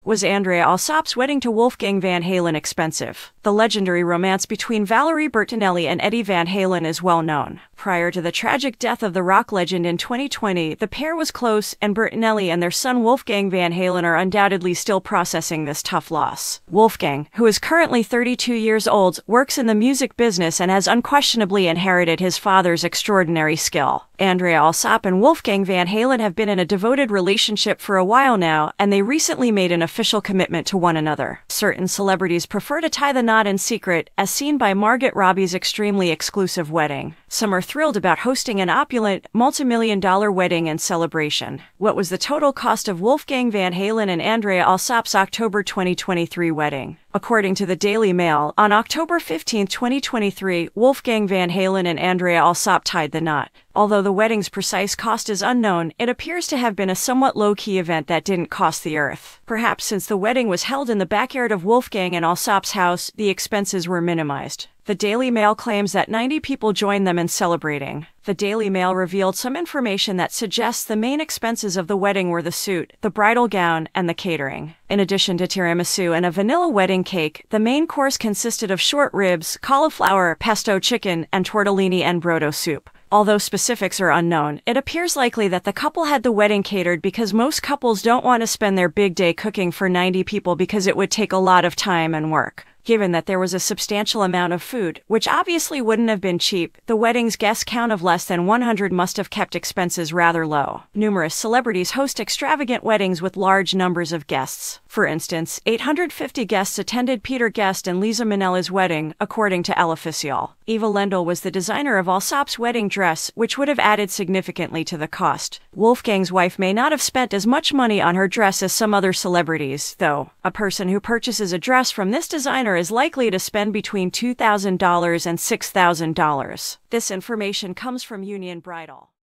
Was Andrea Alsop's wedding to Wolfgang Van Halen expensive? The legendary romance between Valerie Bertinelli and Eddie Van Halen is well known. Prior to the tragic death of the rock legend in 2020, the pair was close, and Bertinelli and their son Wolfgang Van Halen are undoubtedly still processing this tough loss. Wolfgang, who is currently 32 years old, works in the music business and has unquestionably inherited his father's extraordinary skill. Andrea Alsop and Wolfgang Van Halen have been in a devoted relationship for a while now, and they recently made an official commitment to one another. Certain celebrities prefer to tie the knot in secret, as seen by Margot Robbie's extremely exclusive wedding. Some are thrilled about hosting an opulent, multi-million-dollar wedding and celebration. What was the total cost of Wolfgang Van Halen and Andrea Alsop's October 2023 wedding? According to the Daily Mail, on October 15, 2023, Wolfgang Van Halen and Andrea Alsop tied the knot. Although the wedding's precise cost is unknown, it appears to have been a somewhat low-key event that didn't cost the earth. Perhaps since the wedding was held in the backyard of Wolfgang and Alsop's house, the expenses were minimized. The Daily Mail claims that 90 people joined them in celebrating. The Daily Mail revealed some information that suggests the main expenses of the wedding were the suit, the bridal gown, and the catering. In addition to tiramisu and a vanilla wedding cake, the main course consisted of short ribs, cauliflower, pesto chicken, and tortellini and brodo soup. Although specifics are unknown, it appears likely that the couple had the wedding catered because most couples don't want to spend their big day cooking for 90 people because it would take a lot of time and work. Given that there was a substantial amount of food, which obviously wouldn't have been cheap, the wedding's guest count of less than 100 must have kept expenses rather low. Numerous celebrities host extravagant weddings with large numbers of guests. For instance, 850 guests attended Peter Guest and Liza Minnelli's wedding, according to El Oficial. Eva Lendl was the designer of Alsop's wedding dress, which would have added significantly to the cost. Wolfgang's wife may not have spent as much money on her dress as some other celebrities, though. A person who purchases a dress from this designer is likely to spend between $2,000 and $6,000. This information comes from Union Bridal.